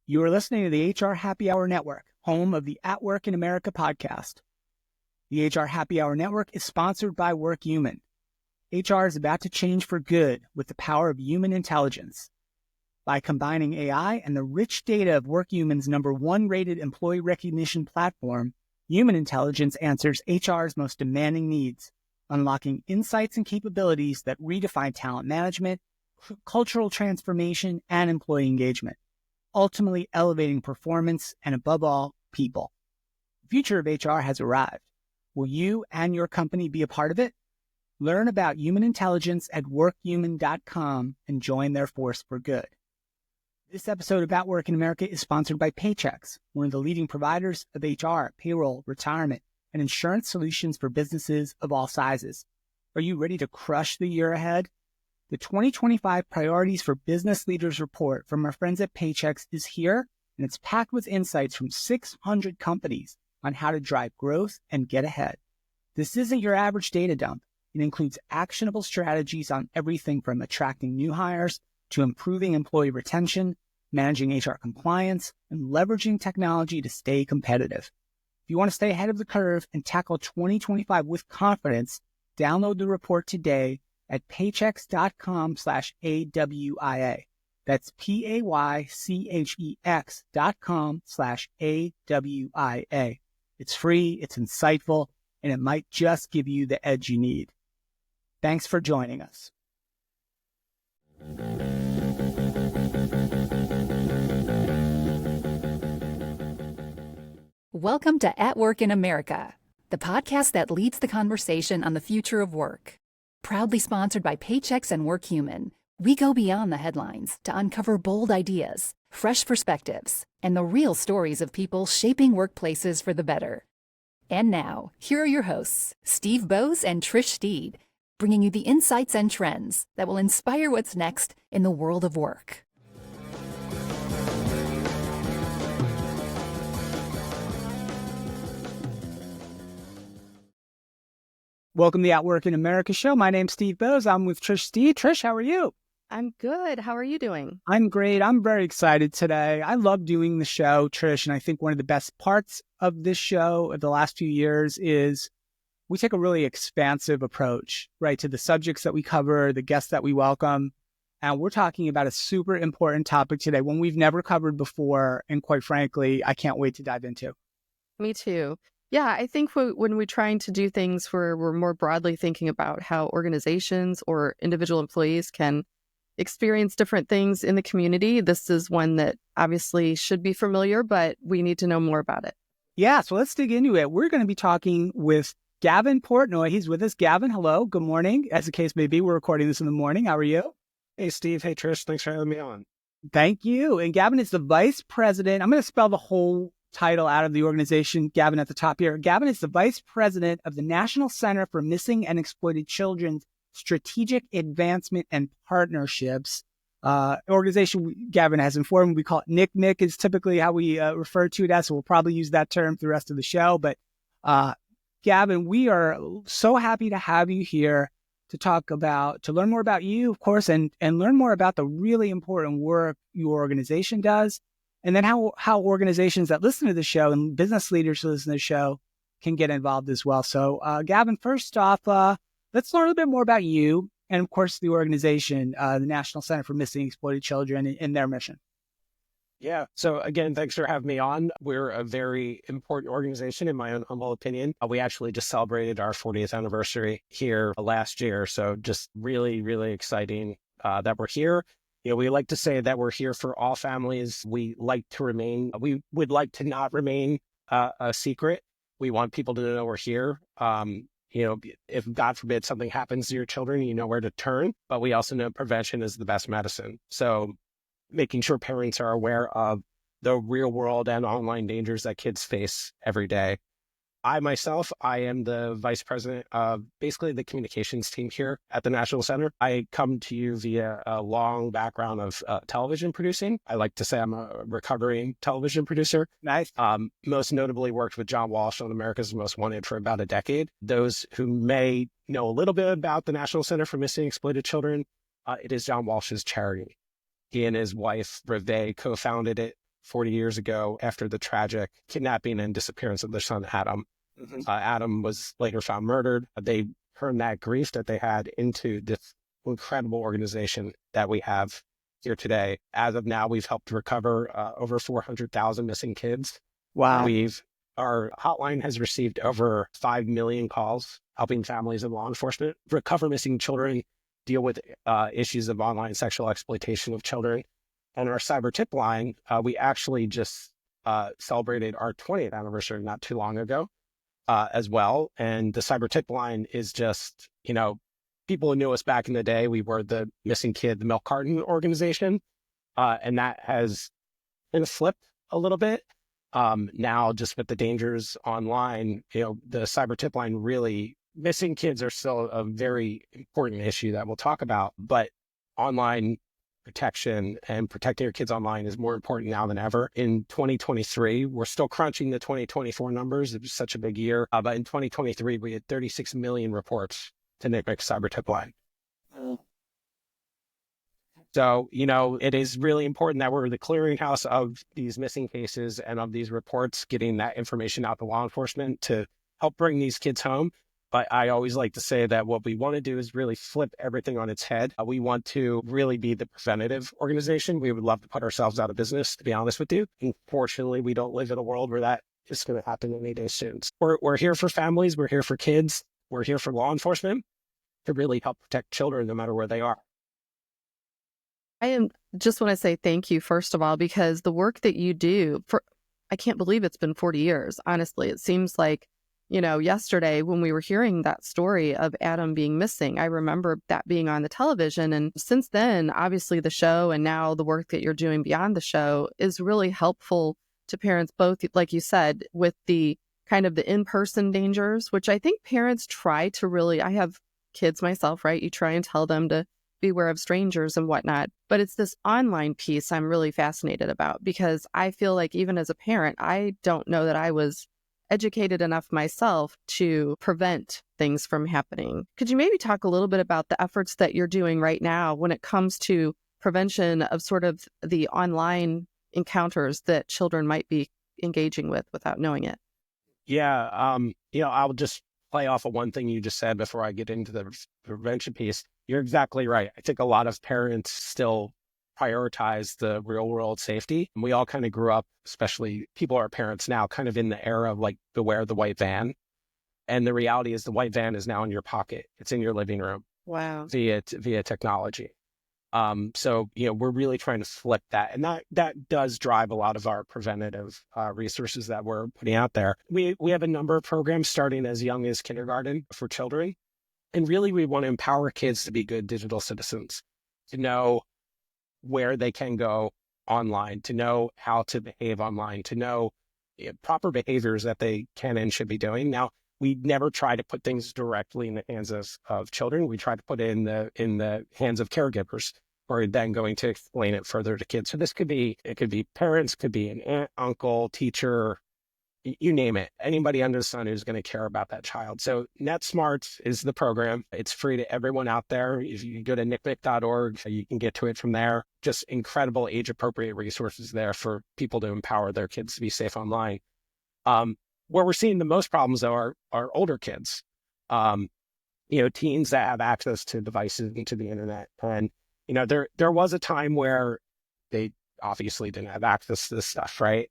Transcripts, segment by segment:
You are listening to the HR Happy Hour Network, home of the At Work in America podcast. The HR Happy Hour Network is sponsored by WorkHuman. HR is about to change for good with the power of human intelligence. By combining AI and the rich data of WorkHuman's #1 rated employee recognition platform, human intelligence answers HR's most demanding needs, unlocking insights and capabilities that redefine talent management, cultural transformation, and employee engagement, ultimately elevating performance and, above all, people. The future of HR has arrived. Will you and your company be a part of it? Learn about human intelligence at workhuman.com and join their force for good. This episode of At Work in America is sponsored by Paychex, one of the leading providers of HR, payroll, retirement, and insurance solutions for businesses of all sizes. Are you ready to crush the year ahead? The 2025 Priorities for Business Leaders report from our friends at Paychex is here, and it's packed with insights from 600 companies on how to drive growth and get ahead. This isn't your average data dump. It includes actionable strategies on everything from attracting new hires to improving employee retention, managing HR compliance, and leveraging technology to stay competitive. If you want to stay ahead of the curve and tackle 2025 with confidence, download the report today at paychex.com/AWIA. That's paychex.com/AWIA. It's free, it's insightful, and it might just give you the edge you need. Thanks for joining us. Welcome to At Work in America, the podcast that leads the conversation on the future of work. Proudly sponsored by Paychex and WorkHuman, we go beyond the headlines to uncover bold ideas, fresh perspectives, and the real stories of people shaping workplaces for the better. And now, here are your hosts, Steve Bose and Trish Steed, bringing you the insights and trends that will inspire what's next in the world of work. Welcome to the At Work in America show. My name's Steve Bose. I'm with Trish Steed. Trish, how are you? I'm good. How are you doing? I'm great. I'm very excited today. I love doing the show, Trish, and I think one of the best parts of this show of the last few years is we take a really expansive approach, right, to the subjects that we cover, the guests that we welcome. And we're talking about a super important topic today, one we've never covered before. And quite frankly, I can't wait to dive into. Me too. Yeah, I think when we're trying to do things where we're more broadly thinking about how organizations or individual employees can experience different things in the community, this is one that obviously should be familiar, but we need to know more about it. Yeah, so let's dig into it. We're going to be talking with Gavin Portnoy. He's with us. Gavin, hello. Good morning. As the case may be, we're recording this in the morning. How are you? Hey, Steve. Hey, Trish. Thanks for having me on. Thank you. And Gavin is the vice president. I'm going to spell the whole title out of the organization, Gavin, at the top here. Gavin is the vice president of the National Center for Missing and Exploited Children's Strategic Advancement and Partnerships. Organization Gavin has informed, we call it NCMEC is typically how we refer to it as, so we'll probably use that term for the rest of the show. But Gavin, we are so happy to have you here to learn more about you, of course, and learn more about the really important work your organization does. And then how organizations that listen to the show and business leaders who listen to the show can get involved as well. So, Gavin, first off, let's learn a little bit more about you and, of course, the organization, the National Center for Missing and Exploited Children, and their mission. Yeah. So again, thanks for having me on. We're a very important organization, in my own humble opinion. We actually just celebrated our 40th anniversary here last year. So just really, really exciting that we're here. You know, we like to say that we're here for all families. We would like to not remain a secret. We want people to know we're here. If God forbid something happens to your children, you know where to turn. But we also know prevention is the best medicine. So making sure parents are aware of the real world and online dangers that kids face every day. I am the vice president of basically the communications team here at the National Center. I come to you via a long background of television producing. I like to say I'm a recovering television producer. Nice. Most notably worked with John Walsh on America's Most Wanted for about a decade. Those who may know a little bit about the National Center for Missing and Exploited Children, it is John Walsh's charity. He and his wife, Reve, co-founded it 40 years ago after the tragic kidnapping and disappearance of their son, Adam. Adam was later found murdered. They turned that grief that they had into this incredible organization that we have here today. As of now, we've helped recover over 400,000 missing kids. Wow. Our hotline has received over 5 million calls, helping families and law enforcement recover missing children, deal with issues of online sexual exploitation of children. And our cyber tip line, we actually just celebrated our 20th anniversary not too long ago as well. And the cyber tip line is just, people who knew us back in the day, we were the missing kid, the milk carton organization. And that has been flipped a little bit. Now, just with the dangers online, the cyber tip line really, missing kids are still a very important issue that we'll talk about, but online protection and protecting your kids online is more important now than ever. In 2023, we're still crunching the 2024 numbers. It was such a big year. But in 2023, we had 36 million reports to NCMEC cyber tip line. So, it is really important that we're the clearinghouse of these missing cases and of these reports, getting that information out to law enforcement to help bring these kids home. But I always like to say that what we want to do is really flip everything on its head. We want to really be the preventative organization. We would love to put ourselves out of business, to be honest with you. Unfortunately, we don't live in a world where that is going to happen any day soon. We're here for families. We're here for kids. We're here for law enforcement to really help protect children no matter where they are. Just want to say thank you, first of all, because the work that you do, I can't believe it's been 40 years. Honestly, it seems like, yesterday when we were hearing that story of Adam being missing, I remember that being on the television. And since then, obviously the show and now the work that you're doing beyond the show is really helpful to parents, both, like you said, with the kind of the in-person dangers, which I think parents try to really, I have kids myself, right? You try and tell them to beware of strangers and whatnot. But it's this online piece I'm really fascinated about, because I feel like even as a parent, I don't know that I was educated enough myself to prevent things from happening. Could you maybe talk a little bit about the efforts that you're doing right now when it comes to prevention of sort of the online encounters that children might be engaging with without knowing it? Yeah. I'll just play off of one thing you just said before I get into the prevention piece. You're exactly right. I think a lot of parents still prioritize the real world safety. And we all kind of grew up, especially people who are parents now, kind of in the era of like, beware the white van. And the reality is the white van is now in your pocket. It's in your living room. Wow. Via technology. So, we're really trying to flip that. And that does drive a lot of our preventative resources that we're putting out there. We have a number of programs starting as young as kindergarten for children. And really, we want to empower kids to be good digital citizens, to know where they can go online, to know how to behave online, to know proper behaviors that they can and should be doing. Now, we never try to put things directly in the hands of children. We try to put it in the hands of caregivers, who are then going to explain it further to kids. So it could be parents, could be an aunt, uncle, teacher, you name it. Anybody under the sun who's going to care about that child. So NetSmarts is the program. It's free to everyone out there. If you go to ncmec.org, you can get to it from there. Just incredible age-appropriate resources there for people to empower their kids to be safe online. Where we're seeing the most problems, though, are older kids. Teens that have access to devices and to the internet. And, there was a time where they obviously didn't have access to this stuff, right?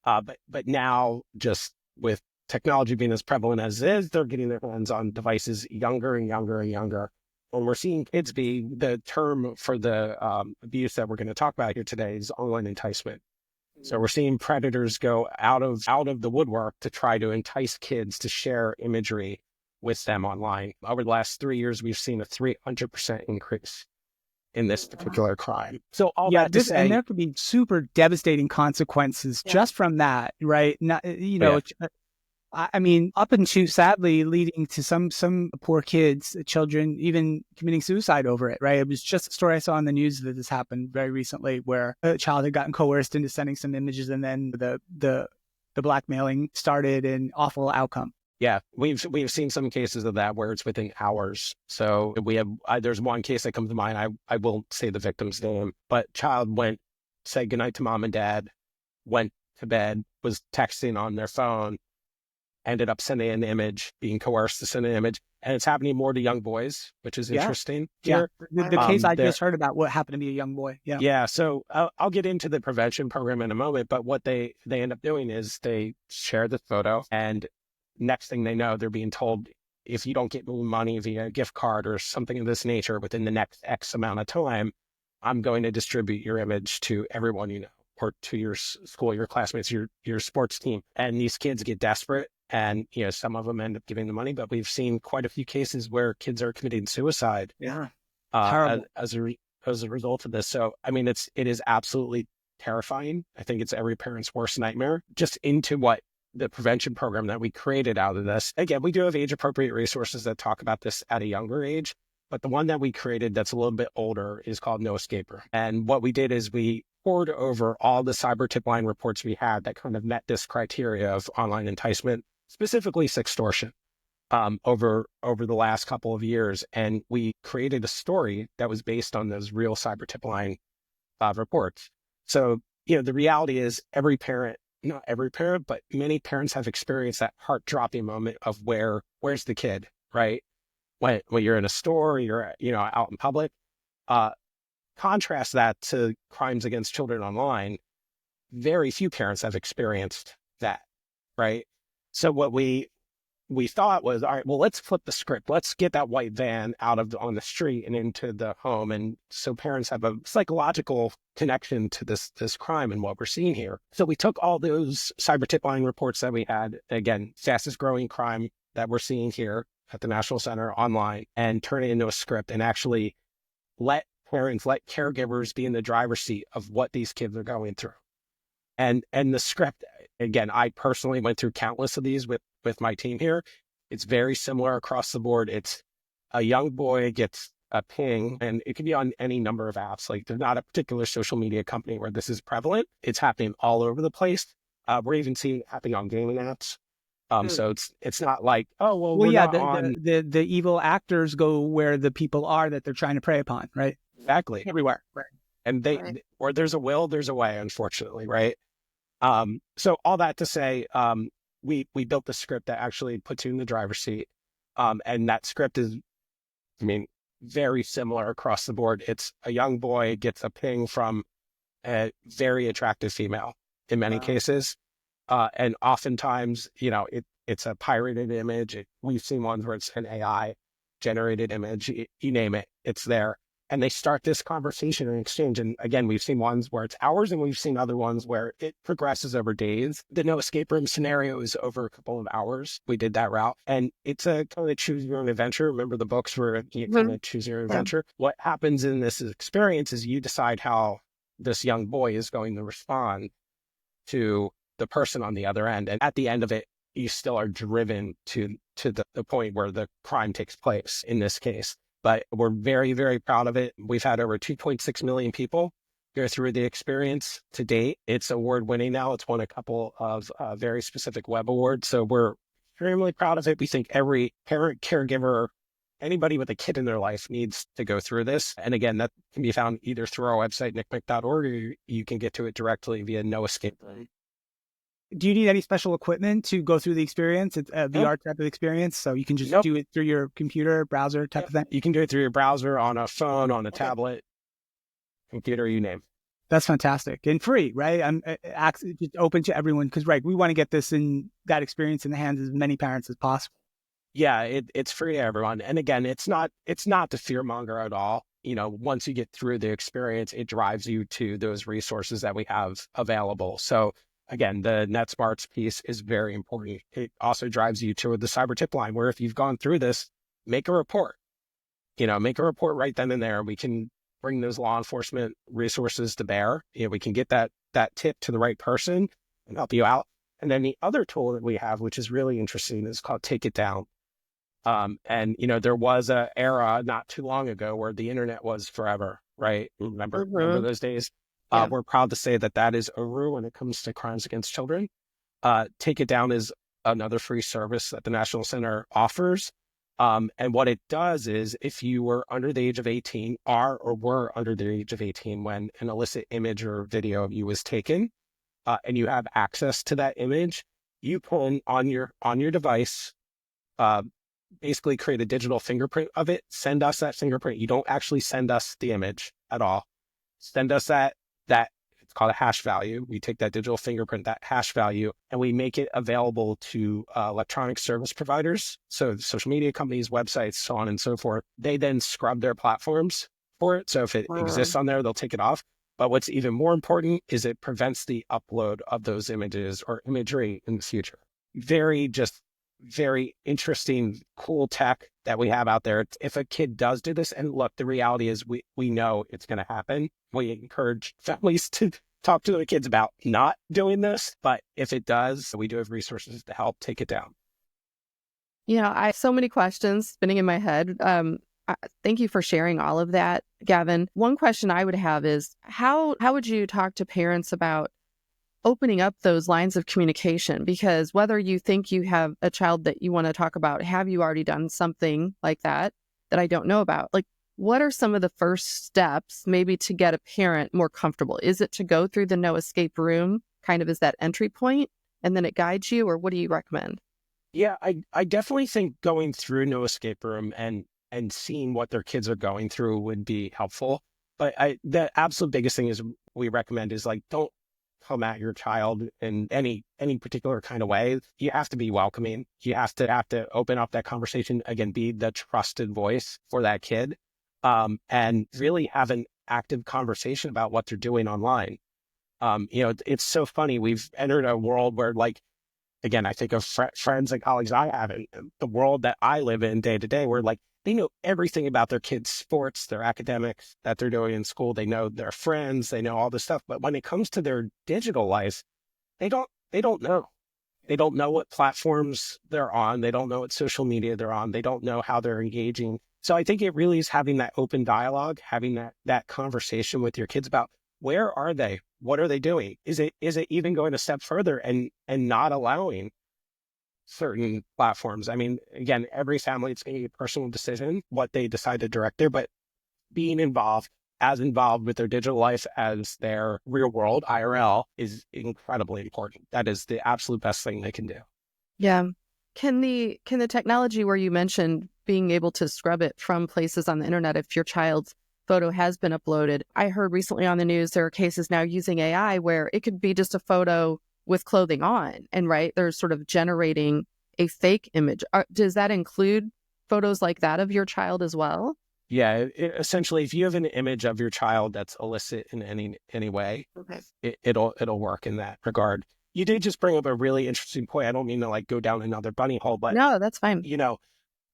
But now, just with technology being as prevalent as it is, they're getting their hands on devices younger and younger and younger. And we're seeing kids be, the term for the abuse that we're going to talk about here today is online enticement. So we're seeing predators go out of the woodwork to try to entice kids to share imagery with them online. Over the last 3 years, we've seen a 300% increase in this particular crime. So all that to say, and there could be super devastating consequences just from that, right? Not, I mean, up into, sadly, leading to some poor kids, children, even committing suicide over it, right? It was just a story I saw on the news that this happened very recently, where a child had gotten coerced into sending some images, and then the blackmailing started, an awful outcome. Yeah, we've seen some cases of that where it's within hours. So we have, there's one case that comes to mind. I won't say the victim's name, but child said goodnight to mom and dad, went to bed, was texting on their phone, ended up sending an image, being coerced to send an image. And it's happening more to young boys, which is interesting here. The case I just heard about what happened to be a young boy. Yeah. So I'll get into the prevention program in a moment, but what they end up doing is they share the photo, and next thing they know, they're being told, if you don't get me money via a gift card or something of this nature within the next X amount of time, I'm going to distribute your image to everyone you know, or to your school, your classmates, your sports team. And these kids get desperate. And, some of them end up giving the money, but we've seen quite a few cases where kids are committing suicide as a result of this. So, I mean, it is absolutely terrifying. I think it's every parent's worst nightmare. Just into what the prevention program that we created out of this. Again, we do have age appropriate resources that talk about this at a younger age, but the one that we created that's a little bit older is called No Escaper. And what we did is we poured over all the cyber tip line reports we had that kind of met this criteria of online enticement, specifically sextortion, over the last couple of years. And we created a story that was based on those real cyber tip line reports. So, the reality is not every parent, but many parents have experienced that heart-dropping moment of where's the kid, right? When you're in a store, you're, out in public. Contrast that to crimes against children online. Very few parents have experienced that, right? So what we thought was, all right, well, let's flip the script. Let's get that white van on the street and into the home. And so parents have a psychological connection to this crime and what we're seeing here. So we took all those cyber tip line reports that we had, again, fastest growing crime that we're seeing here at the National Center online, and turn it into a script and actually let caregivers be in the driver's seat of what these kids are going through. And the script, again, I personally went through countless of these with my team here. It's very similar across the board. It's a young boy gets a ping, and it can be on any number of apps. Like, there's not a particular social media company where this is prevalent. It's happening all over the place. We're even seeing it happening on gaming apps. So it's not like, the evil actors go where the people are that they're trying to prey upon, right? Exactly. Everywhere. Right. And or there's a will, there's a way, unfortunately, right? So all that to say, we built the script that actually puts you in the driver's seat. And that script is, very similar across the board. It's a young boy gets a ping from a very attractive female in many cases. And oftentimes, it's a pirated image. We've seen ones where it's an AI generated image, you name it, it's there. And they start this conversation and exchange. And again, we've seen ones where it's hours, and we've seen other ones where it progresses over days. The no escape room scenario is over a couple of hours. We did that route. And it's a kind of choose your own adventure. Remember the books where you kind of choose your own adventure? What happens in this experience is you decide how this young boy is going to respond to the person on the other end. And at the end of it, you still are driven to the point where the crime takes place in this case. But we're very, very proud of it. We've had over 2.6 million people go through the experience to date. It's award-winning now. It's won a couple of very specific web awards. So we're extremely proud of it. We think every parent, caregiver, anybody with a kid in their life needs to go through this. And again, that can be found either through our website, ncmec.org, or you can get to it directly via No Escape. Do you need any special equipment to go through the experience? It's a VR type of experience, so you can just do it through your computer, browser type of thing? You can do it through your browser, on a phone, on a tablet, computer, you name it. That's fantastic. And free, right? I'm just open to everyone because, we want to get that experience in the hands of as many parents as possible. Yeah, it's free to everyone. And again, it's not to fear monger at all. Once you get through the experience, it drives you to those resources that we have available. So again, the NetSmarts piece is very important. It also drives you to the cyber tip line, where if you've gone through this, make a report. Make a report right then and there. We can bring those law enforcement resources to bear. We can get that tip to the right person and help you out. And then the other tool that we have, which is really interesting, is called Take It Down. And there was an era not too long ago where the internet was forever, right? Remember those days? Yeah. We're proud to say that is over when it comes to crimes against children. Take It Down is another free service that the National Center offers. And what it does is, if you were under the age of 18, or were under the age of 18 when an illicit image or video of you was taken, and you have access to that image, you can on your device basically create a digital fingerprint of it, send us that fingerprint. You don't actually send us the image at all. Send us that it's called a hash value. We take that digital fingerprint, that hash value, and we make it available to electronic service providers. So social media companies, websites, so on and so forth. They then scrub their platforms for it. So if it exists on there, they'll take it off. But what's even more important is it prevents the upload of those images or imagery in the future. Very interesting, cool tech that we have out there. If a kid does do this, and look, the reality is we know it's going to happen. We encourage families to talk to their kids about not doing this, but if it does, we do have resources to help take it down. I have so many questions spinning in my head. Thank you for sharing all of that, Gavin. One question I would have is how would you talk to parents about opening up those lines of communication? Because whether you think you have a child that you want to talk about, have you already done something like that I don't know about? Like, what are some of the first steps maybe to get a parent more comfortable? Is it to go through the no escape room kind of as that entry point and then it guides you, or what do you recommend? Yeah, I definitely think going through no escape room and seeing what their kids are going through would be helpful. But the absolute biggest thing is we recommend is like, don't come at your child in any particular kind of way. You have to be welcoming. You have to open up that conversation, again, be the trusted voice for that kid, and really have an active conversation about what they're doing online. It's so funny. We've entered a world where, like, again, I think of friends and colleagues I have in the world that I live in day to day, where like they know everything about their kids' sports, their academics that they're doing in school. They know their friends, they know all this stuff. But when it comes to their digital life, they don't know. They don't know what platforms they're on. They don't know what social media they're on. They don't know how they're engaging. So I think it really is having that open dialogue, having that conversation with your kids about where are they? What are they doing? Is it even going a step further and not allowing certain platforms? I mean, again, every family, it's going to be a personal decision what they decide to direct there, but being involved with their digital life as their real world, IRL, is incredibly important. That is the absolute best thing they can do. Yeah. Can the technology where you mentioned being able to scrub it from places on the internet if your child's photo has been uploaded? I heard recently on the news there are cases now using AI where it could be just a photo with clothing on, and they're sort of generating a fake image. Does that include photos like that of your child as well? Yeah, essentially, if you have an image of your child that's illicit in any way, Okay. it'll work in that regard. You did just bring up a really interesting point. I don't mean to like go down another bunny hole, but no, that's fine.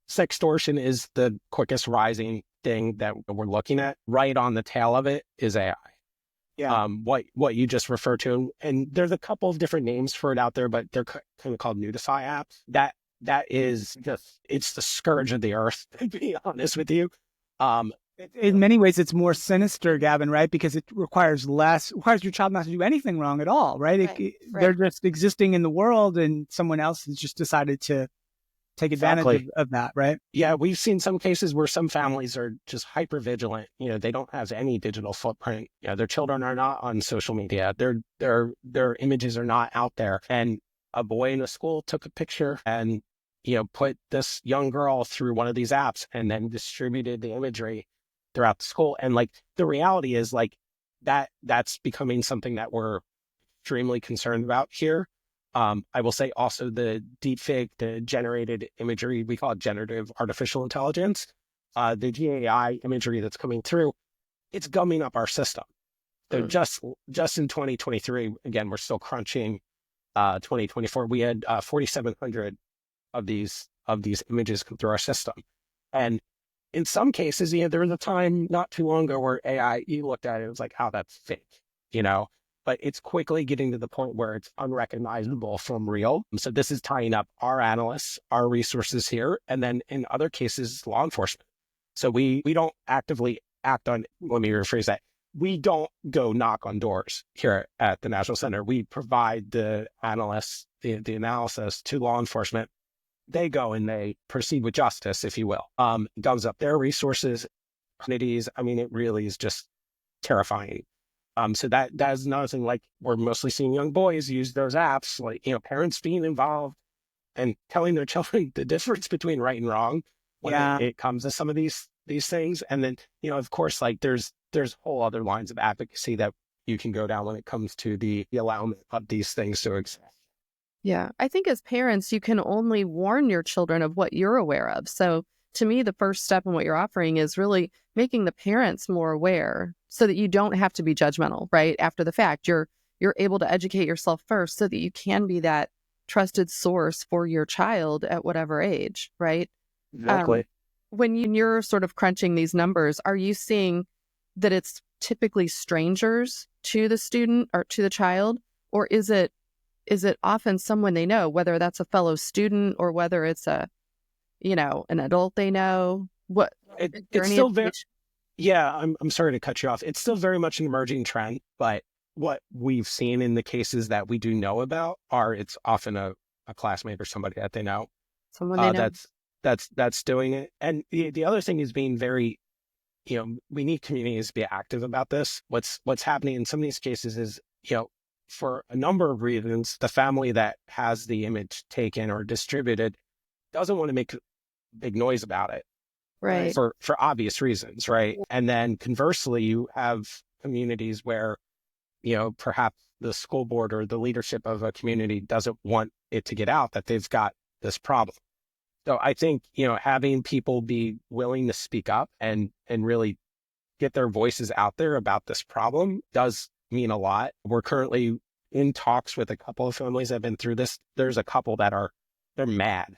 Sextortion is the quickest rising thing that we're looking at. Right on the tail of it is AI. Yeah. What you just referred to, and there's a couple of different names for it out there, but they're kind of called nudify apps. That is just, it's the scourge of the earth, to be honest with you. In many ways, it's more sinister, Gavin, right? Because it requires your child not to do anything wrong at all, right? Right. They're just existing in the world, and someone else has just decided to take advantage of that, right? Yeah, we've seen some cases where some families are just hyper vigilant. They don't have any digital footprint. Their children are not on social media. Their images are not out there. And a boy in a school took a picture and put this young girl through one of these apps and then distributed the imagery throughout the school. And like the reality is like that's becoming something that we're extremely concerned about here. I will say also the deepfake, the generated imagery, we call it generative artificial intelligence, the GAI imagery that's coming through, it's gumming up our system. So just in 2023, again, we're still crunching 2024, we had 4,700 of these images come through our system. And in some cases, there was a time not too long ago where AI, you looked at it, it was like, oh, that's fake, but it's quickly getting to the point where it's unrecognizable from real. So this is tying up our analysts, our resources here, and then in other cases, law enforcement. So we don't actively act on, let me rephrase that. We don't go knock on doors here at the National Center. We provide the analysts, the analysis to law enforcement. They go and they proceed with justice, if you will. Gums up their resources, opportunities. I mean, it really is just terrifying. So that is another thing. Like, we're mostly seeing young boys use those apps, like, parents being involved and telling their children the difference between right and wrong when it comes to some of these things. And then, of course, like there's whole other lines of advocacy that you can go down when it comes to the allowance of these things to exist. Yeah, I think as parents, you can only warn your children of what you're aware of. So to me, the first step in what you're offering is really making the parents more aware so that you don't have to be judgmental, right? After the fact, you're able to educate yourself first so that you can be that trusted source for your child at whatever age, right? Exactly. When you're sort of crunching these numbers, are you seeing that it's typically strangers to the student or to the child, or is it often someone they know, whether that's a fellow student or whether it's an adult they know? It's still very, I'm sorry to cut you off. It's still very much an emerging trend, but what we've seen in the cases that we do know about it's often a classmate or somebody that they know. Someone they know. That's doing it. And the other thing is being very, we need communities to be active about this. What's happening in some of these cases is, for a number of reasons, the family that has the image taken or distributed doesn't want to make a big noise about it. Right. For obvious reasons, right? And then conversely, you have communities where, perhaps the school board or the leadership of a community doesn't want it to get out that they've got this problem. So I think, having people be willing to speak up and really get their voices out there about this problem does mean a lot. We're currently in talks with a couple of families that have been through this. There's a couple that they're mad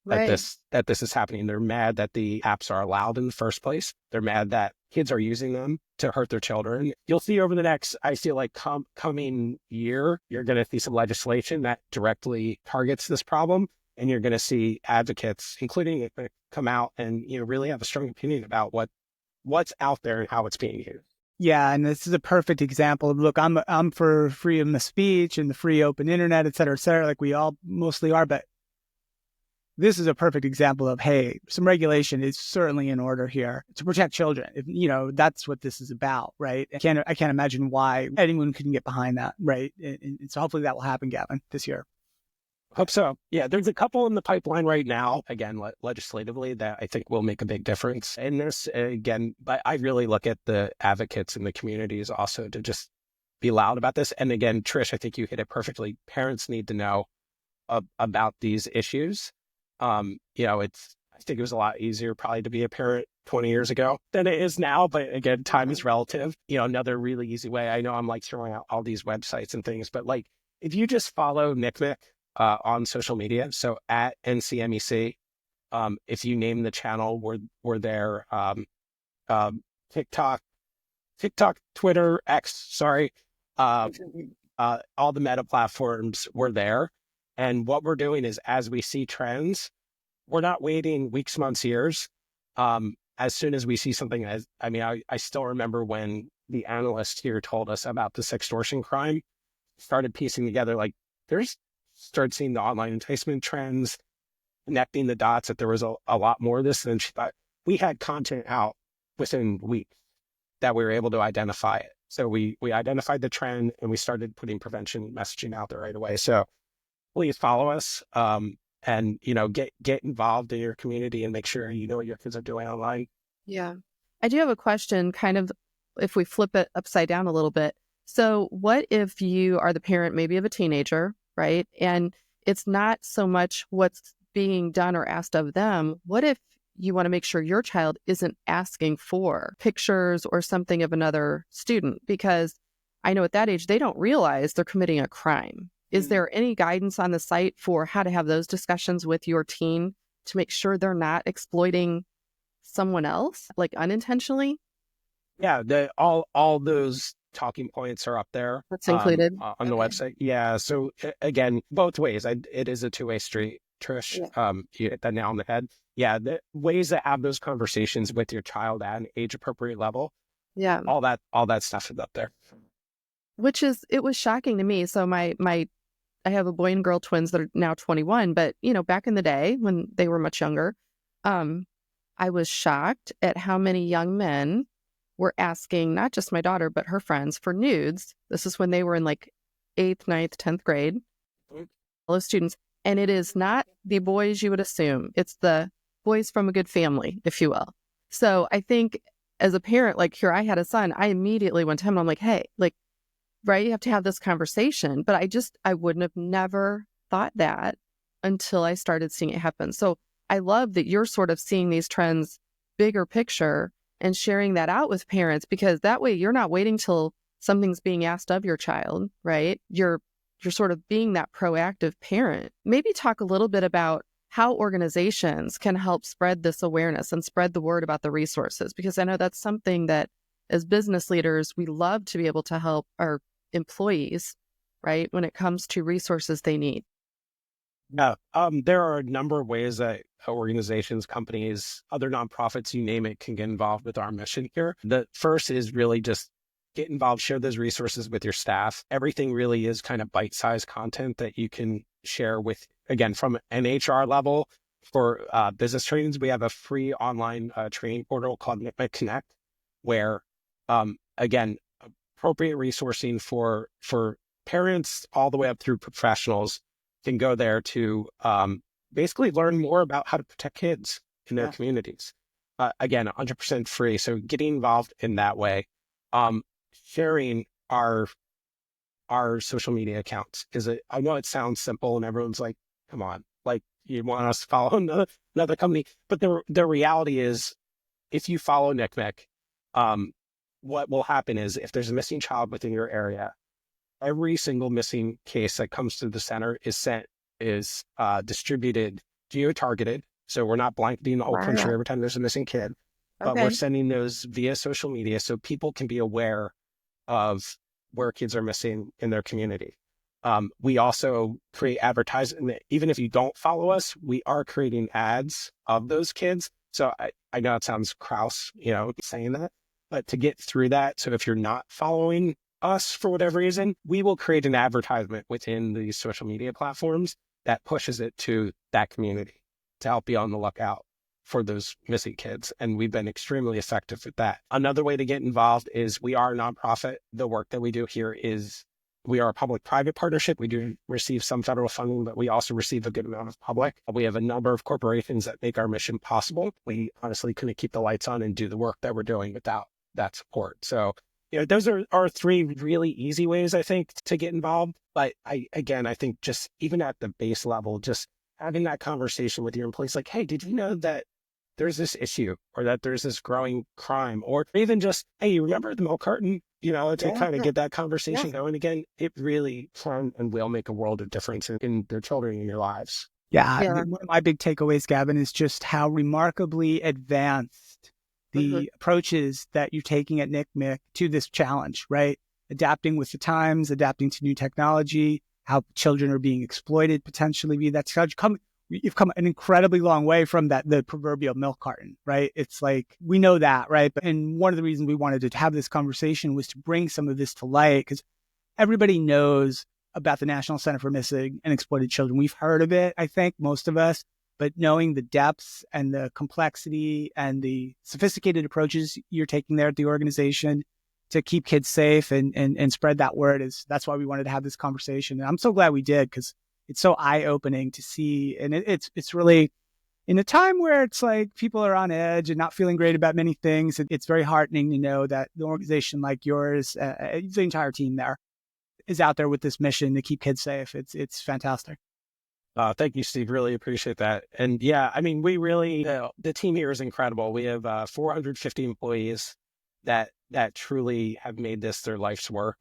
that this is happening. They're mad that the apps are allowed in the first place. They're mad that kids are using them to hurt their children. You'll see over the next, I feel like coming year, you're going to see some legislation that directly targets this problem. And you're going to see advocates, including come out and, really have a strong opinion about what's out there and how it's being used. Yeah, and this is a perfect example of, look, I'm for freedom of speech and the free open internet, et cetera, like we all mostly are, but this is a perfect example of, hey, some regulation is certainly in order here to protect children. If, that's what this is about, right? I can't imagine why anyone couldn't get behind that, right? And so hopefully that will happen, Gavin, this year. Hope so. Yeah, there's a couple in the pipeline right now, again, legislatively, that I think will make a big difference in this. Again, but I really look at the advocates in the communities also to just be loud about this. And again, Trish, I think you hit it perfectly. Parents need to know about these issues. I think it was a lot easier probably to be a parent 20 years ago than it is now. But again, time is relative. Another really easy way, I know I'm like throwing out all these websites and things, but like if you just follow NCMEC on social media, so at NCMEC, if you name the channel, we're there. TikTok, Twitter, X, sorry. All the meta platforms, we're there. And what we're doing is, as we see trends, we're not waiting weeks, months, years. As soon as we see something, I still remember when the analyst here told us about this extortion crime, started piecing together, like started seeing the online enticement trends, connecting the dots that there was a lot more of this than she thought. We had content out within weeks that we were able to identify it. So we identified the trend and we started putting prevention messaging out there right away. So please follow us and, get involved in your community and make sure you know what your kids are doing online. Yeah. I do have a question, kind of, if we flip it upside down a little bit. So what if you are the parent maybe of a teenager, right? And it's not so much what's being done or asked of them. What if you want to make sure your child isn't asking for pictures or something of another student? Because I know at that age, they don't realize they're committing a crime. Is there any guidance on the site for how to have those discussions with your teen to make sure they're not exploiting someone else, like unintentionally? Yeah, all those talking points are up there. That's included on the website. Yeah. So again, both ways. It is a two-way street, Trish. Yeah. You hit that nail on the head. Yeah, the ways to have those conversations with your child at an age-appropriate level. Yeah. All that stuff is up there. It was shocking to me. So I have a boy and girl twins that are now 21, but back in the day when they were much younger, I was shocked at how many young men were asking not just my daughter, but her friends for nudes. This is when they were in like 8th, 9th, 10th grade, fellow students. And it is not the boys you would assume. It's the boys from a good family, if you will. So I think as a parent, like here, I had a son, I immediately went to him and I'm like, hey, like, right, you have to have this conversation. But I wouldn't have never thought that until I started seeing it happen. So I love that you're sort of seeing these trends bigger picture and sharing that out with parents, because that way you're not waiting till something's being asked of your child, right? You're sort of being that proactive parent. Maybe talk a little bit about how organizations can help spread this awareness and spread the word about the resources, because I know that's something that as business leaders, we love to be able to help our employees, right, when it comes to resources they need. Yeah, there are a number of ways that organizations, companies, other nonprofits, you name it, can get involved with our mission here. The first is really just get involved, share those resources with your staff. Everything really is kind of bite-sized content that you can share with, again, from an HR level. For business trainings, we have a free online training portal called NCMEC Connect, where, again, appropriate resourcing for parents all the way up through professionals can go there to basically learn more about how to protect kids in their communities. Again, 100% free. So getting involved in that way. Sharing our social media accounts I know it sounds simple and everyone's like, come on, like you want us to follow another company. But the reality is, if you follow NCMEC, what will happen is if there's a missing child within your area, every single missing case that comes to the center is distributed, geo-targeted. So we're not blanketing the whole country every time there's a missing kid, but we're sending those via social media so people can be aware of where kids are missing in their community. We also create advertising. Even if you don't follow us, we are creating ads of those kids. So I know it sounds crass, saying that, but to get through that. So if you're not following us for whatever reason, we will create an advertisement within these social media platforms that pushes it to that community to help be on the lookout for those missing kids. And we've been extremely effective at that. Another way to get involved is we are a nonprofit. The work that we do here is we are a public-private partnership. We do receive some federal funding, but we also receive a good amount of public. We have a number of corporations that make our mission possible. We honestly couldn't keep the lights on and do the work that we're doing without that support. So, those are three really easy ways, I think, to get involved. But I think just even at the base level, just having that conversation with your employees, like, hey, did you know that there's this issue or that there's this growing crime, or even just, hey, you remember the milk carton, to kind of get that conversation going again. It really can and will make a world of difference in their children in your lives. Yeah. One of my big takeaways, Gavin, is just how remarkably advanced the approaches that you're taking at NCMEC to this challenge, right? Adapting with the times, adapting to new technology, how children are being exploited potentially via that technology. You've come an incredibly long way from the proverbial milk carton, right? It's like, we know that, right? And one of the reasons we wanted to have this conversation was to bring some of this to light, because everybody knows about the National Center for Missing and Exploited Children. We've heard of it, I think, most of us, but knowing the depths and the complexity and the sophisticated approaches you're taking there at the organization to keep kids safe and spread that word, that's why we wanted to have this conversation. And I'm so glad we did, because it's so eye-opening to see. And it's really, in a time where it's like people are on edge and not feeling great about many things, it's very heartening to know that the organization like yours, the entire team there, is out there with this mission to keep kids safe. It's fantastic. Thank you, Steve. Really appreciate that. And yeah, I mean, we really, the team here is incredible. We have 450 employees that truly have made this their life's work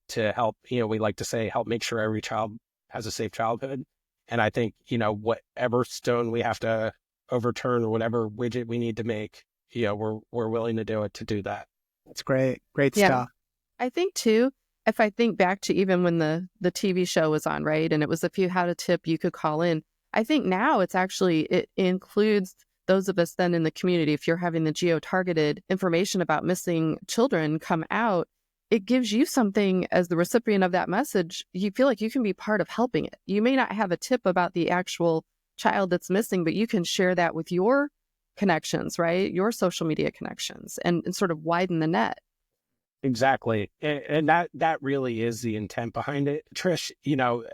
to help, we like to say, help make sure every child has a safe childhood. And I think, whatever stone we have to overturn or whatever widget we need to make, we're willing to do it to do that. That's great. Great stuff. I think too, if I think back to even when the TV show was on, right? And it was if you had a tip, you could call in. I think now it includes those of us then in the community. If you're having the geo-targeted information about missing children come out, it gives you something as the recipient of that message. You feel like you can be part of helping it. You may not have a tip about the actual child that's missing, but you can share that with your connections, right? Your social media connections and sort of widen the net. Exactly. And that really is the intent behind it. Trish,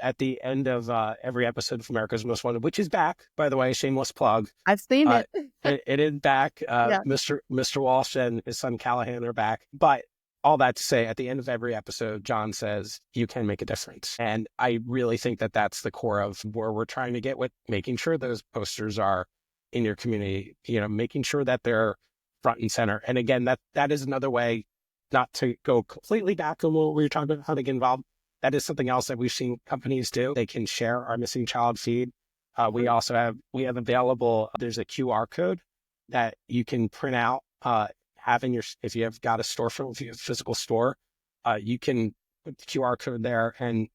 at the end of every episode of America's Most Wanted, which is back, by the way, shameless plug. I've seen it. It is back. Yeah. Mr. Walsh and his son Callahan are back. But all that to say, at the end of every episode, John says, you can make a difference. And I really think that that's the core of where we're trying to get with making sure those posters are in your community, making sure that they're front and center. And again, that is another way, not to go completely back on what we were talking about, how to get involved. That is something else that we've seen companies do. They can share our missing child feed. We also have available, there's a QR code that you can print out, if you have got a storefront, if you have a physical store, you can put the QR code there and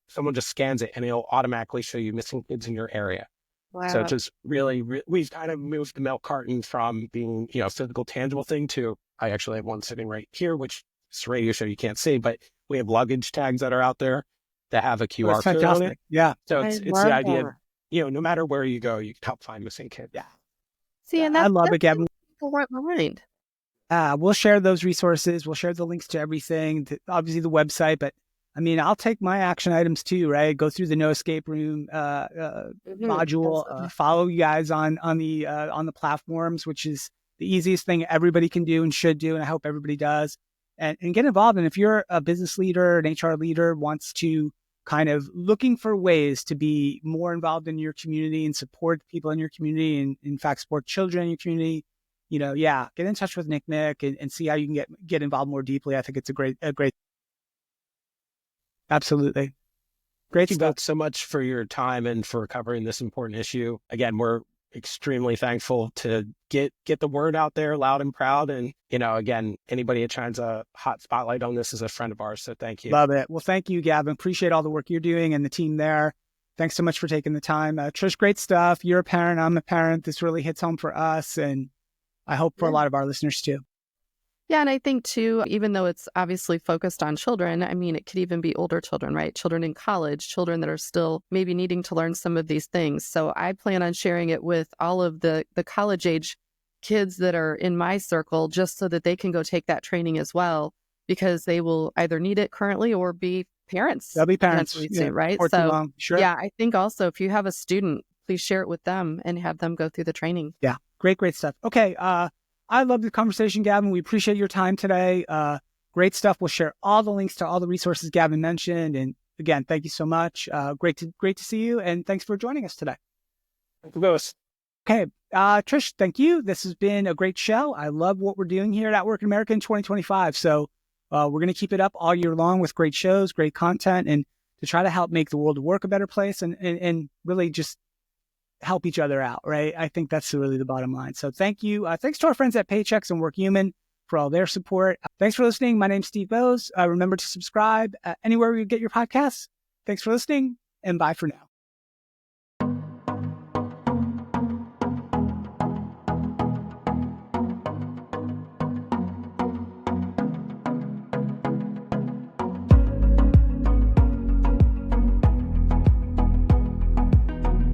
someone just scans it and it'll automatically show you missing kids in your area. Wow. So just really, we've kind of moved the milk carton from being, a physical, tangible thing to, I actually have one sitting right here, which is a radio show you can't see, but we have luggage tags that are out there that have a QR code on it. Yeah. So it's the idea of, no matter where you go, you can help find missing kids. Yeah. See, and I love it, Gavin. People weren't behind. We'll share those resources. We'll share the links to everything, obviously the website, but I mean, I'll take my action items too, right? Go through the No Escape Room module, follow you guys on the platforms, which is the easiest thing everybody can do and should do, and I hope everybody does. And get involved. And if you're a business leader, an HR leader, wants to kind of looking for ways to be more involved in your community and support people in your community, and in fact, support children in your community, get in touch with NCMEC and see how you can get involved more deeply. I think it's a great. Absolutely. Great stuff. Thank you both so much for your time and for covering this important issue. Again, we're extremely thankful to get the word out there loud and proud. And, again, anybody that shines a hot spotlight on this is a friend of ours. So thank you. Love it. Well, thank you, Gavin. Appreciate all the work you're doing and the team there. Thanks so much for taking the time. Trish, great stuff. You're a parent. I'm a parent. This really hits home for us. And I hope for a lot of our listeners too. Yeah. And I think too, even though it's obviously focused on children, I mean, it could even be older children, right? Children in college, children that are still maybe needing to learn some of these things. So I plan on sharing it with all of the college age kids that are in my circle, just so that they can go take that training as well, because they will either need it currently or be parents. They'll be parents, right? So sure. Yeah, I think also if you have a student, please share it with them and have them go through the training. Yeah. Great stuff. Okay. I love the conversation, Gavin. We appreciate your time today. Great stuff. We'll share all the links to all the resources Gavin mentioned. And again, thank you so much. Great to see you. And thanks for joining us today. Thank you both. Okay. Trish, thank you. This has been a great show. I love what we're doing here at Outwork in America in 2025. So we're going to keep it up all year long with great shows, great content, and to try to help make the world of work a better place and really just help each other out, right? I think that's really the bottom line. So thank you. Thanks to our friends at Paychex and WorkHuman for all their support. Thanks for listening. My name's Steve Bose. Remember to subscribe anywhere you get your podcasts. Thanks for listening, and bye for now.